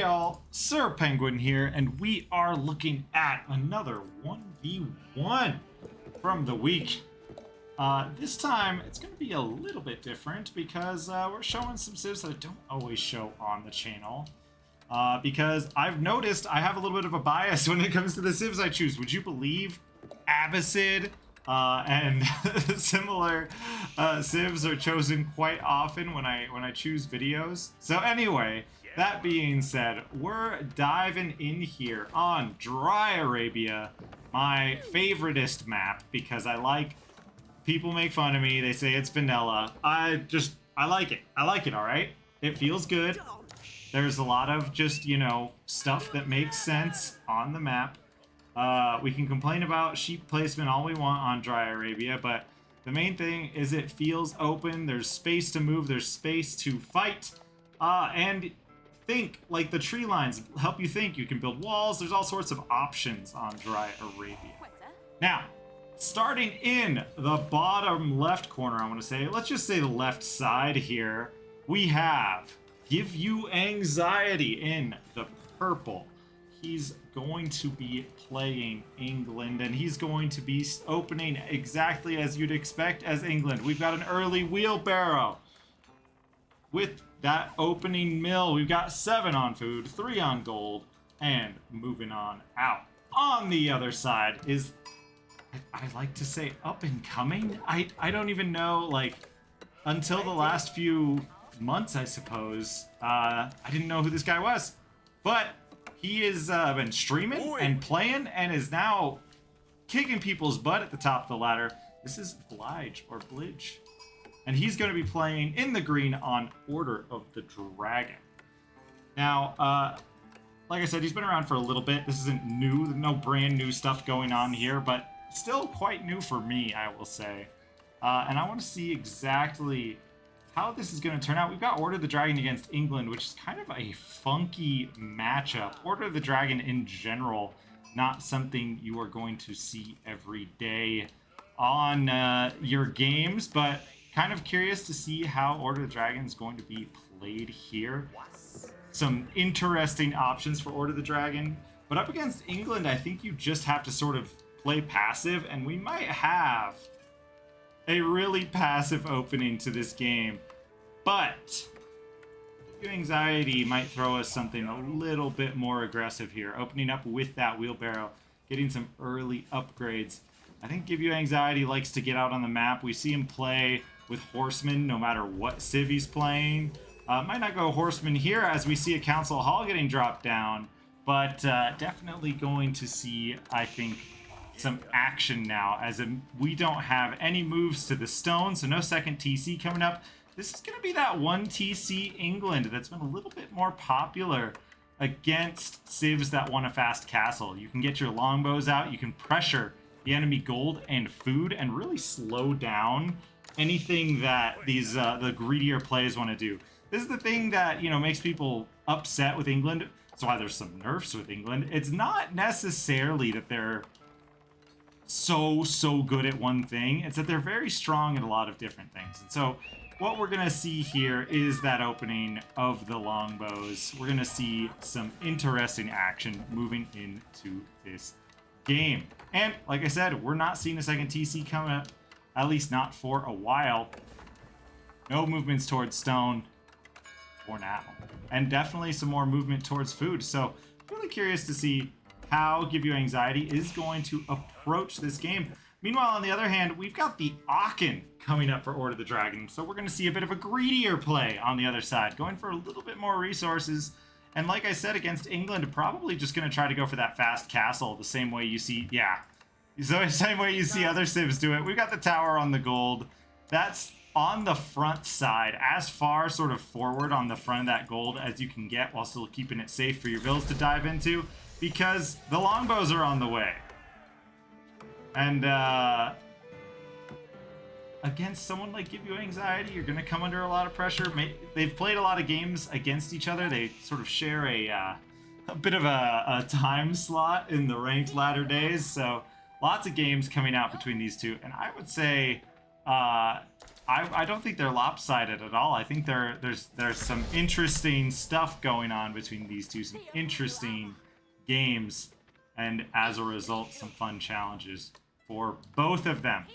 y'all, Sir Penguin here, and we are looking at another 1v1 from the week. This time, it's going to be a little bit different because we're showing some civs that I don't always show on the channel. Because I've noticed I have a little bit of a bias when it comes to the civs I choose. Would you believe Abbasid and similar civs are chosen quite often when I choose videos? So anyway, that being said, we're diving in here on Dry Arabia, my favoritist map, because I like, people make fun of me, they say it's vanilla. I like it. I like it, alright? It feels good. There's a lot of just, you know, stuff that makes sense on the map. We can complain about sheep placement all we want on Dry Arabia, but the main thing is it feels open, there's space to move, there's space to fight, and think, like the tree lines help you think. You can build walls, there's all sorts of options on Dry Arabia. Now, starting in the bottom left corner, I want to say, let's just say the left side here, we have GiveUAnxiety in the purple. He's going to be playing England, and he's going to be opening exactly as you'd expect as England. We've got an early wheelbarrow. With that opening mill, we've got 7 on food, 3 on gold, and moving on out. On the other side is, I like to say, up and coming. I don't even know, like, until the last few months, I suppose, I didn't know who this guy was, but he has been streaming and playing and is now kicking people's butt at the top of the ladder. This is Blidge, or Blidge, and he's going to be playing in the green on Order of the Dragon. Now, like I said, he's been around for a little bit. This isn't new, no brand new stuff going on here, but still quite new for me, I will say. And I want to see exactly how this is going to turn out. We've got Order of the Dragon against England, which is kind of a funky matchup. Order of the Dragon in general, not something you are going to see every day on your games, but kind of curious to see how Order of the Dragon is going to be played here. Some interesting options for Order of the Dragon, but up against England, I think you just have to sort of play passive, and we might have a really passive opening to this game, but Anxiety might throw us something a little bit more aggressive here, opening up with that wheelbarrow, getting some early upgrades. I think GiveUAnxiety likes to get out on the map. We see him play with Horsemen no matter what civ he's playing. Might not go Horsemen here as we see a Council Hall getting dropped down, but definitely going to see, I think, some action now, as we don't have any moves to the stone, so no second TC coming up. This is going to be that one TC England that's been a little bit more popular against civs that want a fast castle. You can get your longbows out, you can pressure the enemy gold and food, and really slow down anything that these the greedier plays want to do. This is the thing that, you know, makes people upset with England. That's why there's some nerfs with England. It's not necessarily that they're so good at one thing. It's that they're very strong at a lot of different things. And so what we're gonna see here is that opening of the longbows. We're gonna see some interesting action moving into this game. And like I said, we're not seeing a second TC coming up, at least not for a while. No movements towards stone for now, and definitely some more movement towards food. So really curious to see how GiveUAnxiety is going to approach this game. Meanwhile, on the other hand, we've got the Aachen coming up for Order of the Dragon. So we're going to see a bit of a greedier play on the other side, going for a little bit more resources. And like I said, against England, probably just going to try to go for that fast castle the same way you see, the same way you see other civs do it. We've got the tower on the gold. That's on the front side, as far sort of forward on the front of that gold as you can get, while still keeping it safe for your builds to dive into, because the longbows are on the way. And against someone like GiveUAnxiety, you're going to come under a lot of pressure. They've played a lot of games against each other. They sort of share a bit of a time slot in the ranked ladder days. So lots of games coming out between these two. And I would say I don't think they're lopsided at all. I think there's some interesting stuff going on between these two, some interesting games, and as a result, some fun challenges for both of them.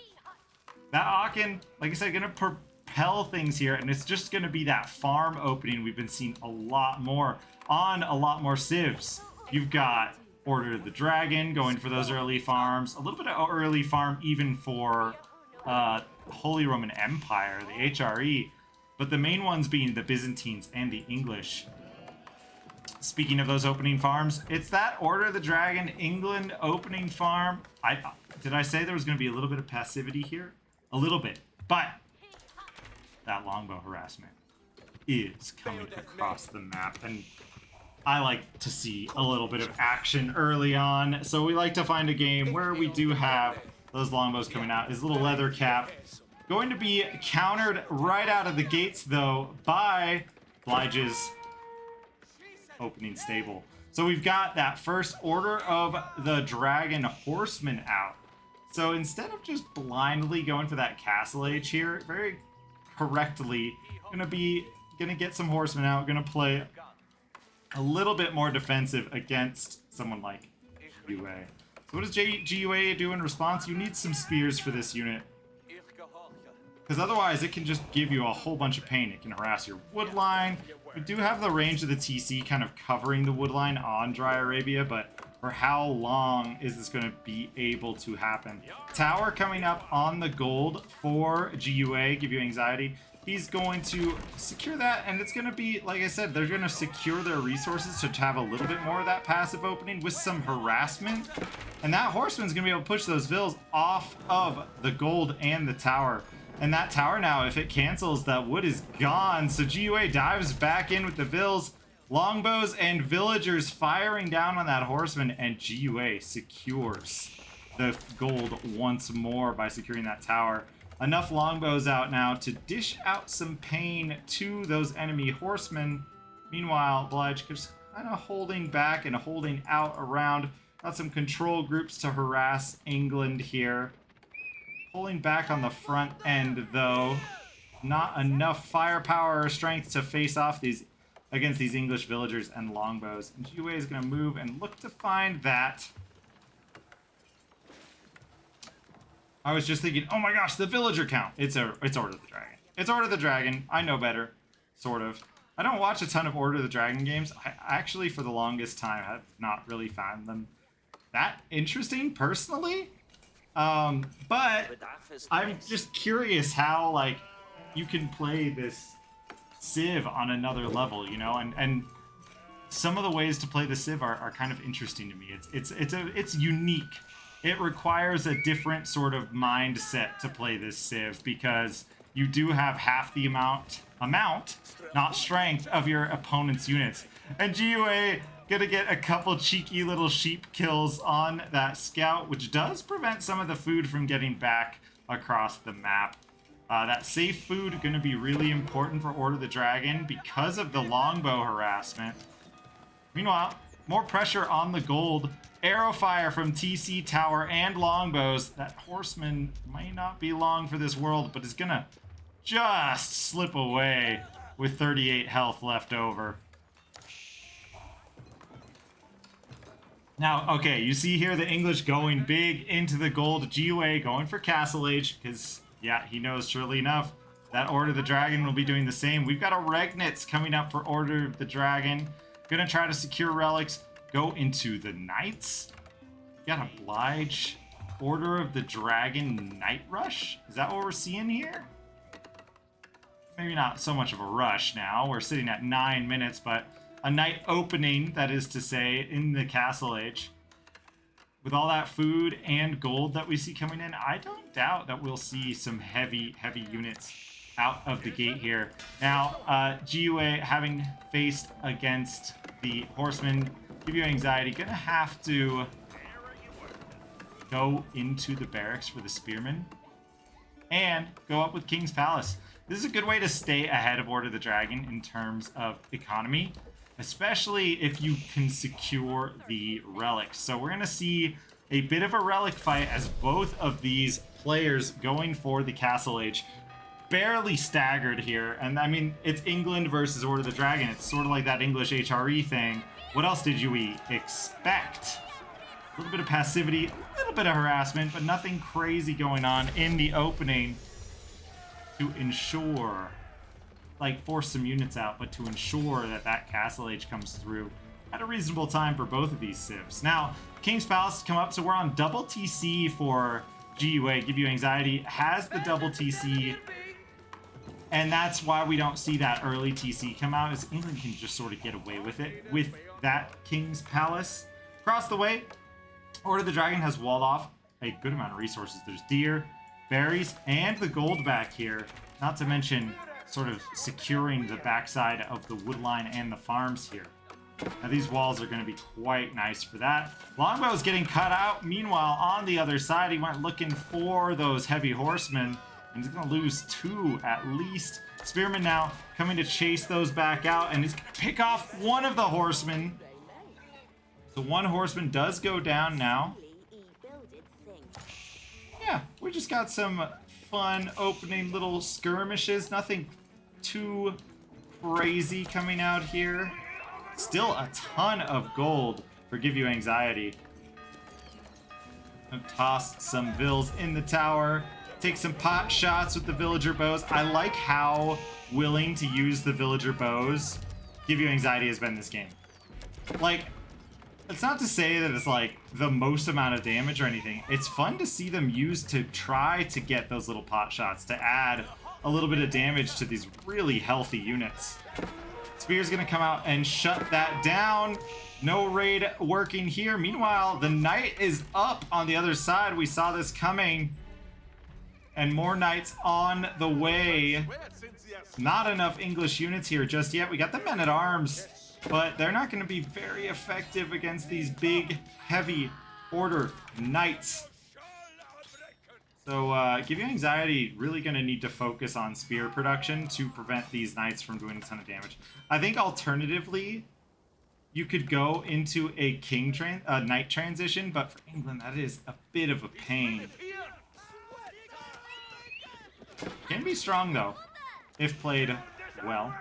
That Aachen, like I said, gonna propel things here, and it's just gonna be that farm opening we've been seeing a lot more on a lot more civs. You've got Order of the Dragon going for those early farms, a little bit of early farm even for Holy Roman Empire, the HRE, but the main ones being the Byzantines and the English. Speaking of those opening farms, it's that Order of the Dragon England opening farm. Did I say there was going to be a little bit of passivity here? A little bit, but that longbow harassment is coming across the map, and I like to see a little bit of action early on, so we like to find a game where we do have those longbows coming out. His little leather cap going to be countered right out of the gates, though, by Blidge's opening stable. So we've got that first Order of the Dragon horseman out. So instead of just blindly going for that castle age here, very correctly, gonna get some horsemen out, gonna play a little bit more defensive against someone like GiveUA. So what does GiveUA do in response? You need some spears for this unit, because otherwise it can just give you a whole bunch of pain. It can harass your wood line. We do have the range of the TC kind of covering the wood line on Dry Arabia, but for how long is this going to be able to happen? Tower coming up on the gold for GiveUA, GiveUAnxiety. He's going to secure that, and it's going to be, like I said, they're going to secure their resources to have a little bit more of that passive opening with some harassment. And that horseman's going to be able to push those vills off of the gold and the tower. And that tower now, if it cancels, that wood is gone. So GiveUA dives back in with the vills, longbows, and villagers firing down on that horseman, and GiveUA secures the gold once more by securing that tower. Enough longbows out now to dish out some pain to those enemy horsemen. Meanwhile, Blidge just kind of holding back and holding out around. Got some control groups to harass England here. Pulling back on the front end, though. Not enough firepower or strength to face off against these English villagers and longbows. And GiveUA is going to move and look to find that. I was just thinking, oh my gosh, the villager count. It's Order of the Dragon. It's Order of the Dragon. I know better, sort of. I don't watch a ton of Order of the Dragon games. I actually, for the longest time, have not really found them that interesting, personally. But I'm just curious how, like, you can play this Civ on another level, you know, and some of the ways to play the Civ are kind of interesting to me. It's unique. It requires a different sort of mindset to play this Civ, because you do have half the amount, not strength, of your opponent's units. And GiveUA gonna get a couple cheeky little sheep kills on that scout, which does prevent some of the food from getting back across the map. That safe food gonna be really important for Order of the Dragon because of the longbow harassment. Meanwhile, more pressure on the gold. Arrow fire from TC Tower and longbows. That horseman might not be long for this world, but is gonna just slip away with 38 health left over. Now, okay, you see here the English going big into the gold. GiveUA going for Castle Age, because, yeah, he knows, surely enough, that Order of the Dragon will be doing the same. We've got a Regnitz coming up for Order of the Dragon. Gonna try to secure relics. Go into the Knights. Got a Blidge Order of the Dragon Night Rush. Is that what we're seeing here? Maybe not so much of a rush now. We're sitting at 9 minutes, but a night opening, that is to say, in the Castle Age. With all that food and gold that we see coming in, I don't doubt that we'll see some heavy units out of the gate here. Now, GiveUA, having faced against the horsemen, GiveUAnxiety, gonna have to go into the barracks for the spearmen and go up with King's Palace. This is a good way to stay ahead of Order of the Dragon in terms of economy, especially if you can secure the relics. So we're gonna see a bit of a relic fight as both of these players going for the Castle Age. barely staggered here. And I mean, it's England versus Order of the Dragon. It's sort of like that English HRE thing. What else did you expect? A little bit of passivity, a little bit of harassment, but nothing crazy going on in the opening to ensure, like, force some units out, but to ensure that that Castle Age comes through at a reasonable time for both of these civs. Now, King's Palace has come up, so we're on double TC for GUA. Give You Anxiety has the double TC, and that's why we don't see that early TC come out, as England can just sort of get away with it with that King's Palace. Across the way, Order of the Dragon has walled off a good amount of resources. There's deer, berries, and the gold back here, not to mention sort of securing the backside of the wood line and the farms here. Now these walls are going to be quite nice for that. Longbow's getting cut out. Meanwhile, on the other side, he went looking for those heavy horsemen, and he's going to lose 2 at least. Spearman now coming to chase those back out, and he's going to pick off one of the horsemen. So one horseman does go down now. Yeah, we just got some fun opening little skirmishes. Nothing too crazy coming out here. Still a ton of gold for Give You Anxiety. I've tossed some vills in the tower. Take some pot shots with the villager bows. I like how willing to use the villager bows Give You Anxiety has been this game. Like, it's not to say that it's like the most amount of damage or anything. It's fun to see them used to try to get those little pot shots to add a little bit of damage to these really healthy units. Spear's gonna come out and shut that down. No raid working here. Meanwhile, the knight is up on the other side. We saw this coming. And more knights on the way. Not enough English units here just yet. We got the men-at-arms, but they're not going to be very effective against these big, heavy Order knights. So, Give You Anxiety really going to need to focus on spear production to prevent these knights from doing a ton of damage. I think alternatively, you could go into a knight transition, but for England, that is a bit of a pain. Can be strong, though, if played well.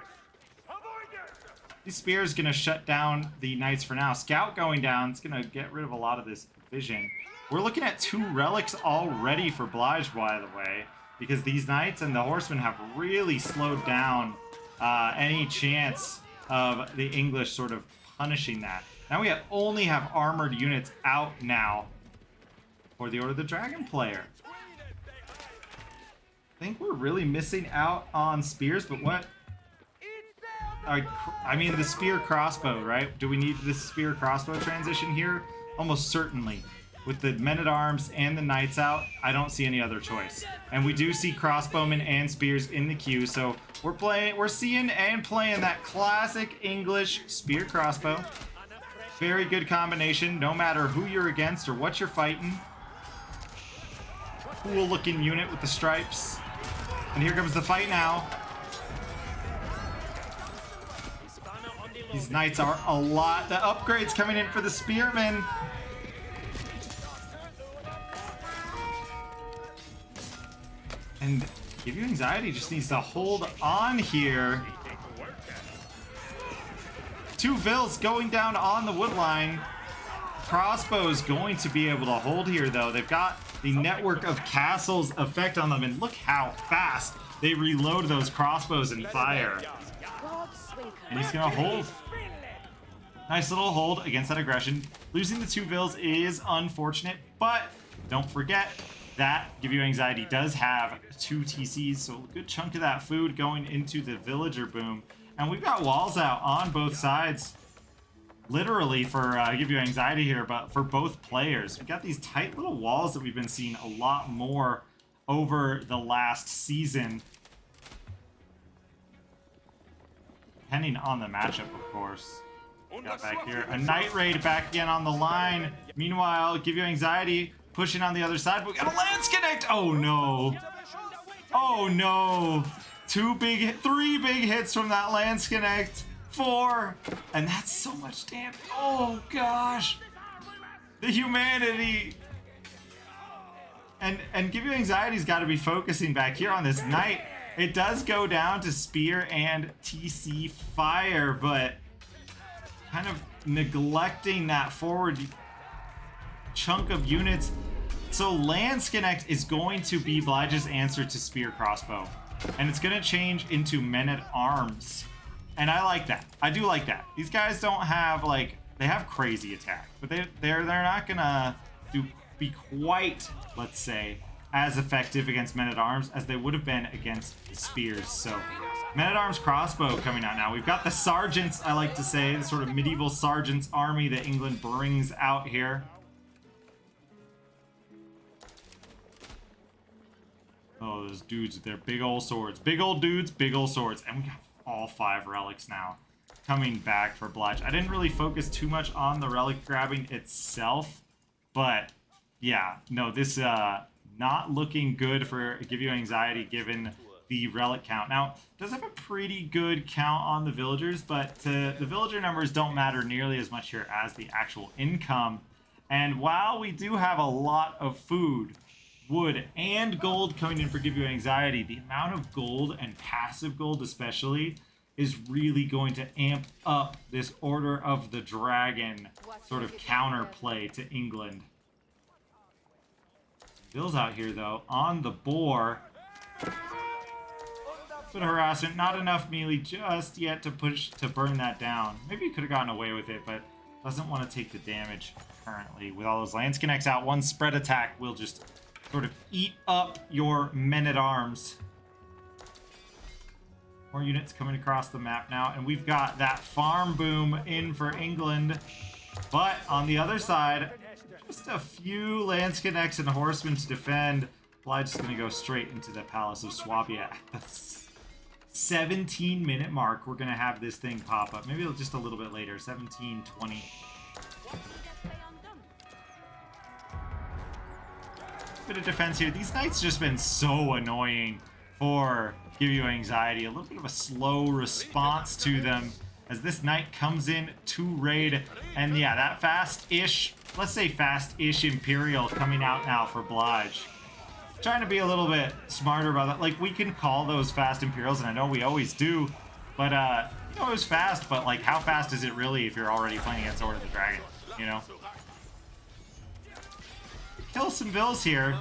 These spears going to shut down the knights for now. Scout going down. It's going to get rid of a lot of this vision. We're looking at 2 relics already for Blidge, by the way, because these knights and the horsemen have really slowed down any chance of the English sort of punishing that. Now we only have armored units out now for the Order of the Dragon player. I think we're really missing out on spears, but what? I mean, the spear crossbow, right? Do we need the spear crossbow transition here? Almost certainly. With the men-at-arms and the knights out, I don't see any other choice. And we do see crossbowmen and spears in the queue, so we're seeing and playing that classic English spear crossbow. Very good combination, no matter who you're against or what you're fighting. Cool looking unit with the stripes. And here comes the fight now. These knights are a lot. The upgrades coming in for the spearmen. And Give You Anxiety just needs to hold on here. 2 vills going down on the wood line. Crossbow's going to be able to hold here, though. They've got the network of castles effect on them, and look how fast they reload those crossbows and fire. And he's gonna hold. Nice little hold against that aggression. Losing the 2 vills is unfortunate, but don't forget that Give You Anxiety does have 2 TCs, so a good chunk of that food going into the villager boom. And we've got walls out on both sides, literally for Give You Anxiety here, but for both players. We've got these tight little walls that we've been seeing a lot more over the last season. Depending on the matchup, of course. Got back here. A night raid back again on the line. Meanwhile, Give You Anxiety pushing on the other side. We got a lance connect. Oh no. Oh no. 3 big hits from that lance connect. 4. And that's so much damage. Oh gosh. The humanity. And Give You Anxiety's got to be focusing back here on this knight. It does go down to spear and TC fire, but kind of neglecting that forward chunk of units. So Landsknecht is going to be Blidge's answer to spear crossbow, and it's going to change into men-at-arms, and I like that. I do like that. These guys don't have, like, they have crazy attack, but they're not gonna be quite, let's say, as effective against men-at-arms as they would have been against spears. So men-at-arms crossbow coming out now. We've got the sergeants, I like to say, the sort of medieval sergeants army that England brings out here. Oh, those dudes with their big old swords. Big old dudes, big old swords. And we got all 5 relics now coming back for Blidge. I didn't really focus too much on the relic grabbing itself, but yeah, no, this not looking good for GiveUAnxiety given the relic count. Now, it does have a pretty good count on the villagers, but the villager numbers don't matter nearly as much here as the actual income. And while we do have a lot of food, wood, and gold coming in for GiveUAnxiety, the amount of gold and passive gold especially is really going to amp up this Order of the Dragon sort of counterplay to England. Bill's out here though, on the boar. Bit of harassment, not enough melee just yet to push to burn that down. Maybe he could have gotten away with it, but doesn't want to take the damage currently. With all those Landsknechts out, one spread attack will just sort of eat up your men-at-arms. More units coming across the map now, and we've got that farm boom in for England. But on the other side, just a few Landsknechts and horsemen to defend. Blidge's going to go straight into the Palace of Swabia at the 17-minute mark. We're going to have this thing pop up. Maybe just a little bit later, 17:20. Bit of defense here. These knights just been so annoying for GiveUAnxiety. A little bit of a slow response to them as this knight comes in to raid. And yeah, that fast-ish, let's say fast-ish Imperial coming out now for Blidge. Trying to be a little bit smarter about that. Like, we can call those fast Imperials, and I know we always do, but you know, it was fast, but like, how fast is it really if you're already playing against Order of the Dragon, you know? Kill some bills here.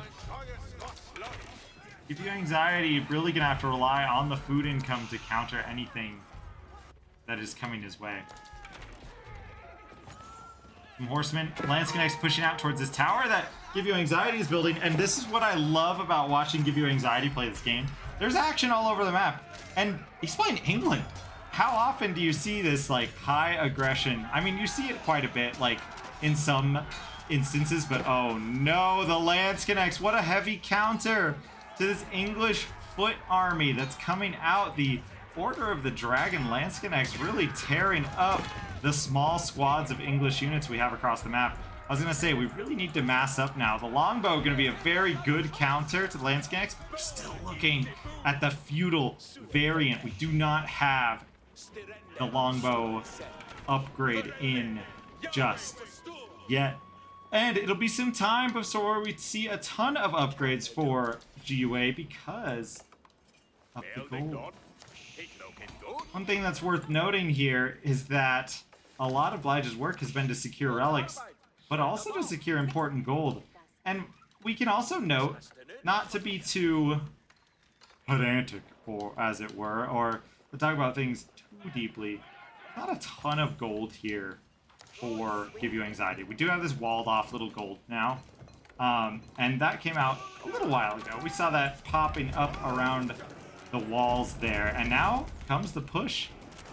GiveUAnxiety really gonna have to rely on the food income to counter anything that is coming his way. Some horsemen, Landsknechts pushing out towards this tower that GiveUAnxiety is building, and this is what I love about watching GiveUAnxiety play this game. There's action all over the map, and he's playing England. How often do you see this, like, high aggression? I mean, you see it quite a bit, like, in some instances, but oh no, the Landsknechts, what a heavy counter to this English foot army that's coming out. The Order of the Dragon Landsknechts really tearing up the small squads of English units we have across the map. I was gonna say, we really need to mass up now. The longbow gonna be a very good counter to the Landsknechts, but we're still looking at the feudal variant. We do not have the longbow upgrade in just yet. And it'll be some time before we see a ton of upgrades for GUA because of the gold. One thing that's worth noting here is that a lot of Blidge's work has been to secure relics, but also to secure important gold. And we can also note, not to be too pedantic, or as it were, or to talk about things too deeply, not a ton of gold here for GiveUAnxiety. We do have this walled off little gold now, and that came out a little while ago. We saw that popping up around the walls there, and now comes the push.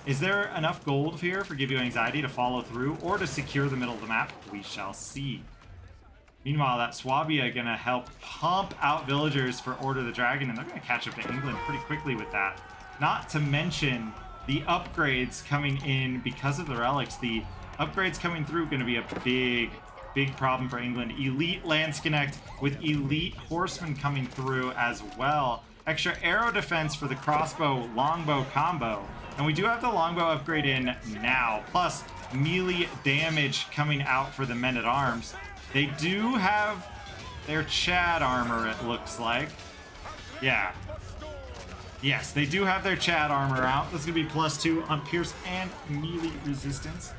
Is there enough gold here for GiveUAnxiety to follow through or to secure the middle of the map? We shall see. Meanwhile, that Swabia gonna help pump out villagers for Order of the Dragon, and they're gonna catch up to England pretty quickly with that. Not to mention the upgrades coming in because of the relics. The upgrades coming through gonna be a big problem for England. Elite Landsknecht with elite horsemen coming through as well. Extra arrow defense for the crossbow longbow combo. And we do have the longbow upgrade in now, plus melee damage coming out for the men-at-arms. They do have their Chad armor, it looks like. Yeah. Yes, they do have their Chad armor out. That's going to be +2 on Pierce and melee resistance.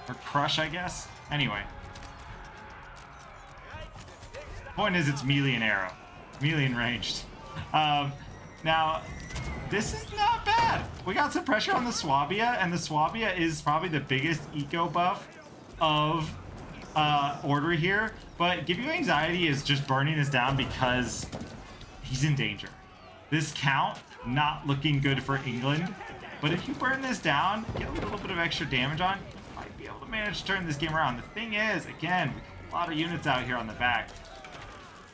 Or Crush, I guess. Anyway. Point is, it's melee and arrow. Melee and ranged. Now, this is not bad. We got some pressure on the Swabia, and the Swabia is probably the biggest eco buff of order here. But GiveUAnxiety is just burning this down because he's in danger. This count, not looking good for England. But if you burn this down, get a little bit of extra damage on, you might be able to manage to turn this game around. The thing is, again, a lot of units out here on the back.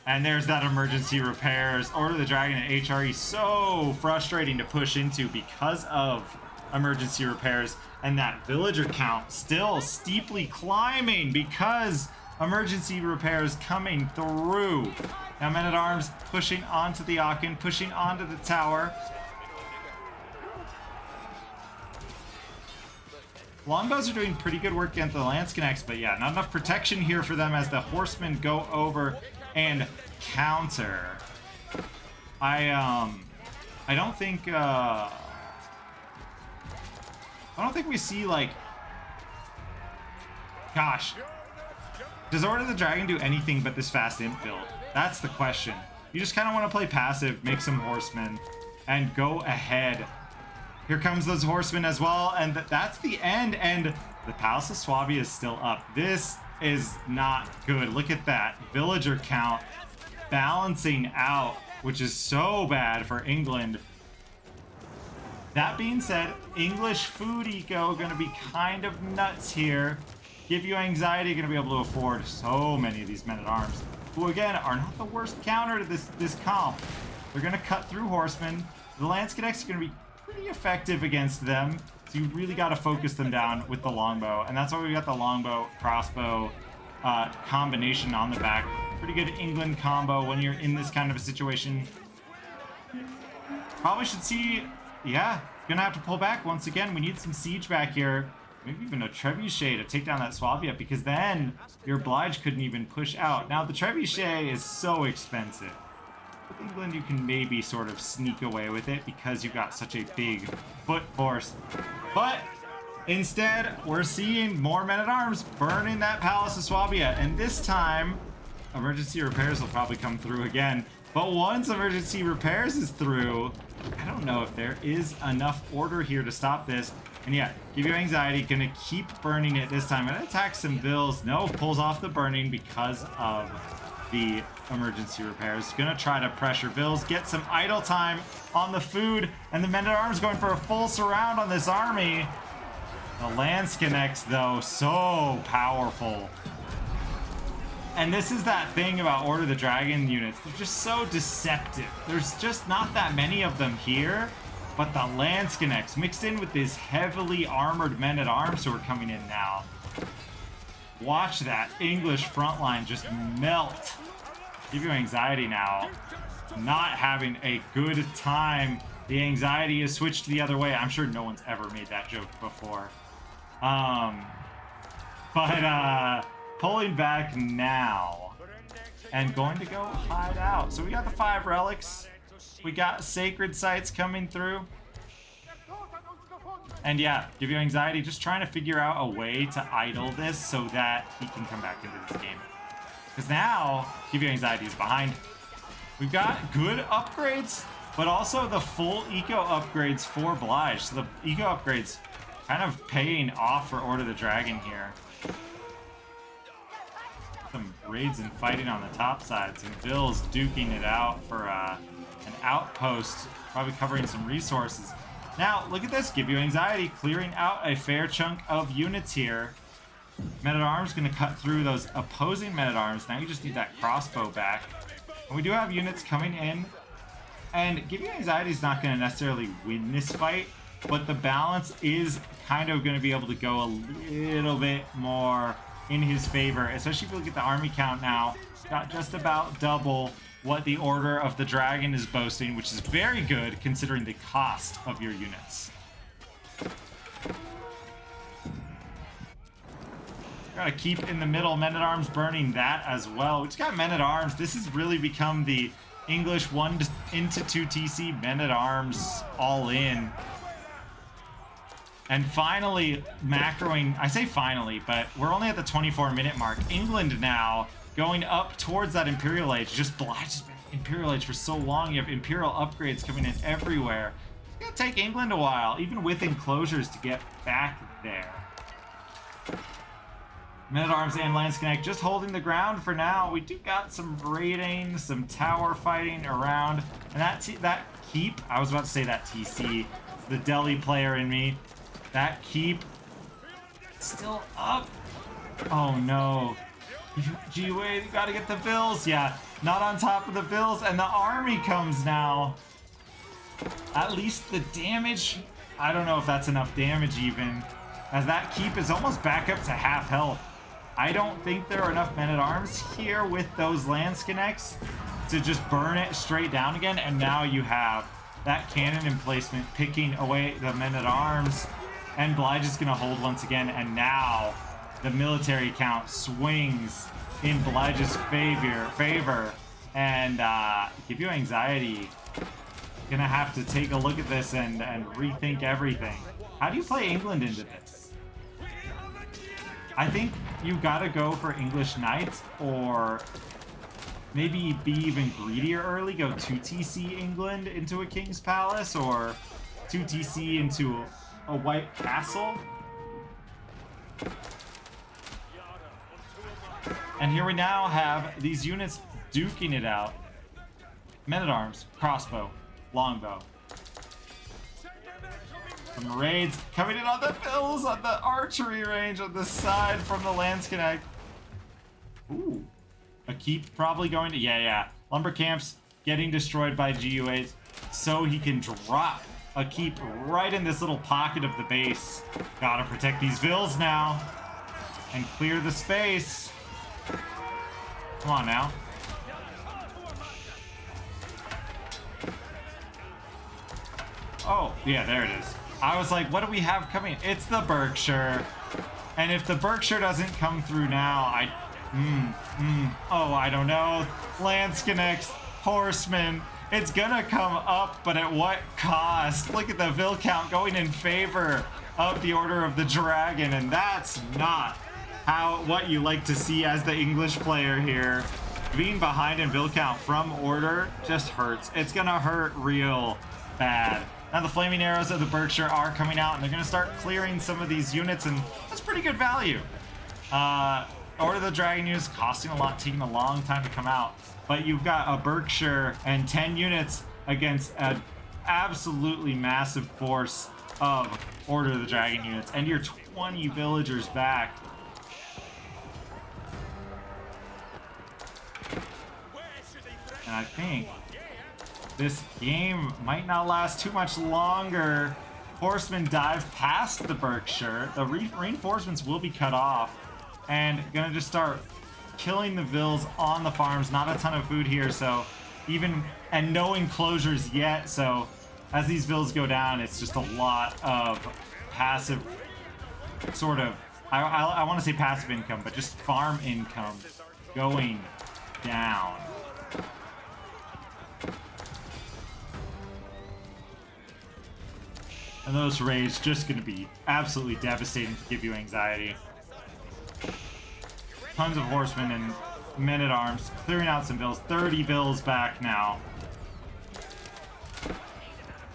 And there's that emergency repairs. Order the Dragon and HRE, so frustrating to push into because of emergency repairs. And that villager count still steeply climbing because emergency repairs coming through. Now Men-at-Arms pushing onto the Aachen, pushing onto the tower. Longbows are doing pretty good work against the Lance Connects, but yeah, not enough protection here for them as the horsemen go over and counter. I don't think we see, like, gosh, does Order of the Dragon do anything but this fast imp build? That's the question. You just kind of want to play passive, make some horsemen, and go ahead. Here comes those horsemen as well, and that's the end, and the Palace of Swabia is still up. This is not good. Look at that villager count balancing out, which is so bad for England. That being said, English food eco going to be kind of nuts here. GiveUAnxiety going to be able to afford so many of these Men-at-Arms, who again are not the worst counter to this comp. They're going to cut through horsemen. The Lance Connects are going to be pretty effective against them, so you really got to focus them down with the longbow, and that's why we got the longbow crossbow combination on the back. Pretty good England combo when you're in this kind of a situation. Probably should see, yeah, gonna have to pull back once again. We need some siege back here, maybe even a trebuchet to take down that Swabia, because then your Blidge couldn't even push out. Now the trebuchet is so expensive. With England, you can maybe sort of sneak away with it because you've got such a big foot force. But instead, we're seeing more Men-at-Arms burning that Palace of Swabia. And this time, emergency repairs will probably come through again. But once emergency repairs is through, I don't know if there is enough order here to stop this. And yeah, GiveUAnxiety gonna keep burning it this time. And attack some vills. No, pulls off the burning because of the emergency repairs. Gonna try to pressure vills, get some idle time on the food, and the Men-at-Arms going for a full surround on this army. The Lance Connects, though, so powerful. And this is that thing about Order of the Dragon units. They're just so deceptive. There's just not that many of them here, but the Lance Connects mixed in with this heavily armored Men-at-Arms who are coming in now. Watch that English front line just melt. GiveUAnxiety now not having a good time. The anxiety is switched the other way. I'm sure no one's ever made that joke before. Pulling back now and going to go hide out. So we got the 5 relics. We got sacred sites coming through. And yeah, GiveUAnxiety just trying to figure out a way to idle this so that he can come back into this game. Because now, GiveUAnxiety is behind. We've got good upgrades, but also the full eco upgrades for Blidge. So the eco upgrades kind of paying off for Order of the Dragon here. Some raids and fighting on the top side. Some vills duking it out for an outpost, probably covering some resources. Now, look at this. GiveUAnxiety clearing out a fair chunk of units here. Men-at-Arms going to cut through those opposing Men-at-Arms. Now you just need that crossbow back. And we do have units coming in. And GiveUAnxiety is not going to necessarily win this fight, but the balance is kind of going to be able to go a little bit more in his favor, especially if you look at the army count now. Got just about double what the Order of the Dragon is boasting, which is very good considering the cost of your units. Gotta keep in the middle. Men-at-Arms burning that as well. We just got Men-at-Arms. This has really become the English 1 into 2 TC, men-at-arms all in. And finally, macroing, I say finally, but we're only at the 24-minute mark. England now going up towards that Imperial Age. Just Blidge has been Imperial Age for so long. You have Imperial upgrades coming in everywhere. It's going to take England a while, even with enclosures, to get back there. Men-at-Arms and Lance Connect just holding the ground for now. We do got some raiding, some tower fighting around. And that keep, I was about to say that TC, it's the Delhi player in me. That keep, still up. Oh no. GiveUAnxiety, you gotta get the Bills. Yeah, not on top of the Bills, and the army comes now. At least the damage, I don't know if that's enough damage even, as that keep is almost back up to half health. I don't think there are enough men-at-arms here with those lance connects to just burn it straight down again, and now you have that cannon emplacement picking away the men-at-arms, and Blidge is going to hold once again, and now the military count swings in Blidge's favor, and GiveUAnxiety gonna have to take a look at this and rethink everything. How do you play England into this? I think you gotta go for English Knights, or maybe be even greedier early, go 2 TC England into a King's Palace, or 2 TC into a White Castle. And here we now have these units duking it out. Men-at-arms, crossbow, longbow. Some raids coming in on the Bills on the archery range on the side from the Lance Connect. Ooh. A keep probably going to... Yeah. Lumber camps getting destroyed by GiveUAnxiety so he can drop a keep right in this little pocket of the base. Gotta protect these Bills now. And clear the space. Come on now. Oh, yeah, there it is. I was like, what do we have coming? It's the Berkshire. And if the Berkshire doesn't come through now, I don't know. Lance connects, horsemen. It's gonna come up, but at what cost? Look at the Vil count going in favor of the Order of the Dragon, and that's not what you like to see as the English player here. Being behind in Vil count from Order just hurts. It's gonna hurt real bad. Now the Flaming Arrows of the Berkshire are coming out, and they're going to start clearing some of these units, and that's pretty good value. Order of the Dragon units costing a lot, taking a long time to come out. But you've got a Berkshire and 10 units against an absolutely massive force of Order of the Dragon units, and you're 20 villagers back. And I think this game might not last too much longer. Horsemen dive past the Berkshire. The reinforcements will be cut off. And gonna just start killing the Vils on the farms. Not a ton of food here, so and no enclosures yet. So as these Vils go down, it's just a lot of passive sort of, I want to say passive income, but just farm income going down. And those raids just going to be absolutely devastating to GiveUAnxiety. Tons of horsemen and men-at-arms clearing out some Bills. 30 Bills back now.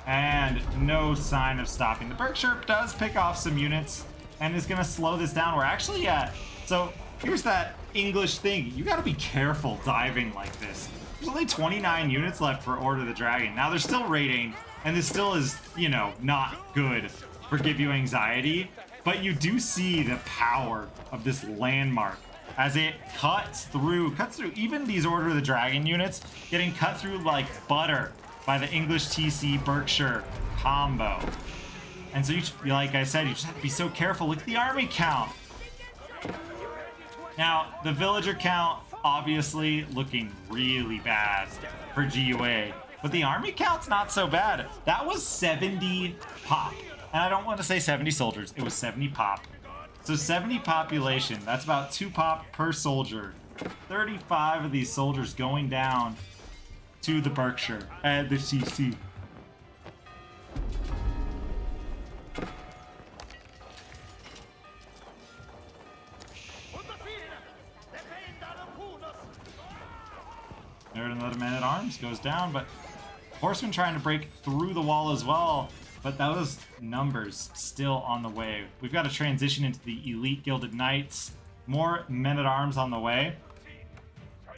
And no sign of stopping. The Berkshire does pick off some units and is going to slow this down. We're actually at... So here's that English thing. You got to be careful diving like this. There's only 29 units left for Order of the Dragon. Now they're still raiding. And this still is, you know, not good for GiveUAnxiety, but you do see the power of this landmark as it cuts through even these Order of the Dragon units, getting cut through like butter by the English TC Berkshire combo. And so, like I said, you just have to be so careful. Look at the army count. Now, the villager count, obviously, looking really bad for GiveUAnxiety. But the army count's not so bad. That was 70 pop. And I don't want to say 70 soldiers. It was 70 pop. So 70 population. That's about 2 pop per soldier. 35 of these soldiers going down. to the Berkshire and the CC. There, another man-at-arms goes down, but horseman trying to break through the wall as well. But those numbers still on the way. We've got to transition into the elite gilded knights. More men-at-arms on the way.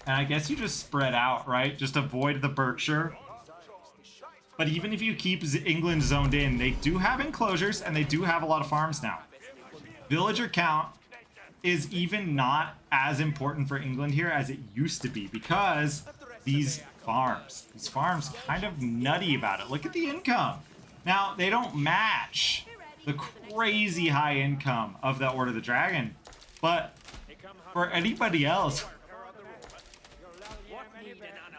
And I guess you just spread out, right? Just avoid the Berkshire. But even if you keep England zoned in, they do have enclosures and they do have a lot of farms now. Villager count is even not as important for England here as it used to be because these farms kind of nutty about it. Look at the income. Now, they don't match the crazy high income of the Order of the Dragon, but for anybody else,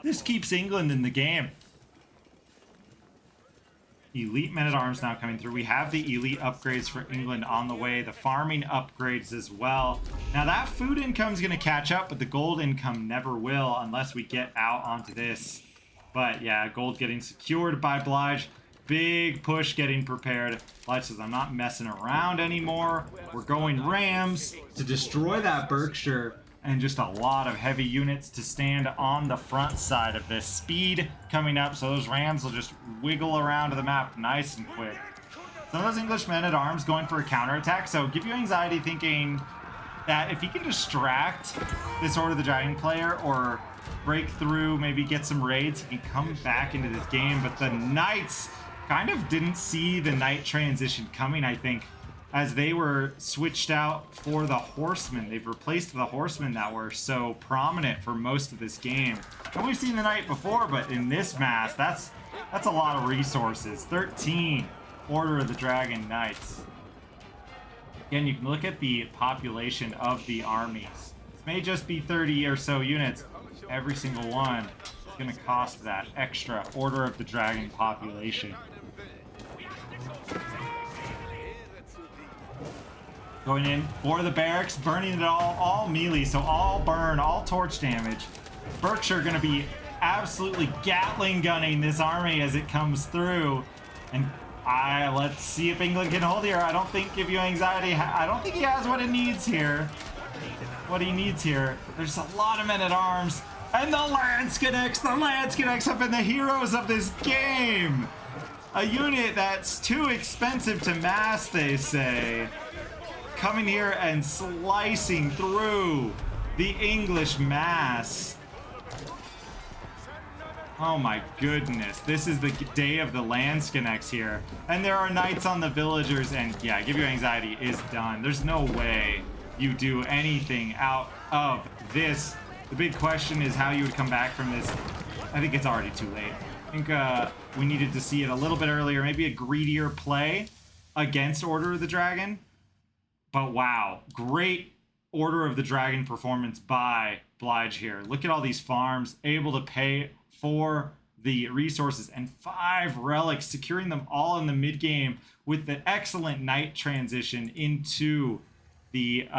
this keeps England in the game. Elite men-at-arms now coming through. We have the elite upgrades for England on the way. The farming upgrades as well. Now that food income is going to catch up, but the gold income never will unless we get out onto this. But yeah, gold getting secured by Blidge. Big push getting prepared. Blidge says, I'm not messing around anymore. We're going Rams to destroy that Berkshire. And just a lot of heavy units to stand on the front side of this. Speed coming up, so those Rams will just wiggle around to the map nice and quick. Some of those English men-at-arms going for a counterattack, so GiveUAnxiety thinking that if he can distract this Order of the Dragon player or break through, maybe get some raids, he can come back into this game. But the Knights kind of didn't see the Knight transition coming, I think, as they were switched out for the Horsemen. They've replaced the Horsemen that were so prominent for most of this game. And we've seen the Knight before, but in this mass, that's a lot of resources. 13 Order of the Dragon Knights. Again, you can look at the population of the armies. This may just be 30 or so units. Every single one is going to cost that extra Order of the Dragon population. Going in for the barracks, burning it all melee, so all burn, all torch damage. Berkshire going to be absolutely Gatling gunning this army as it comes through. And let's see if England can hold here. I don't think GiveUAnxiety, I don't think he has what it needs here. What he needs here. There's a lot of men-at-arms. And the Landsconnects have been the heroes of this game. A unit that's too expensive to mass, they say. Coming here and slicing through the English mass. Oh my goodness. This is the day of the Landsconnects here. And there are knights on the villagers, and yeah, GiveUAnxiety is done. There's no way you do anything out of this. The big question is how you would come back from this. I think it's already too late. I think we needed to see it a little bit earlier. Maybe a greedier play against Order of the Dragon. But wow, great Order of the Dragon performance by Blidge here. Look at all these farms, able to pay for the resources, and 5 relics, securing them all in the mid-game with the excellent knight transition into the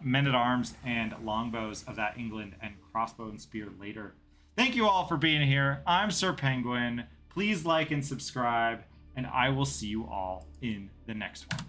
men-at-arms and longbows of that England, and crossbow and spear later. Thank you all for being here. I'm Sir Penguin. Please like and subscribe, and I will see you all in the next one.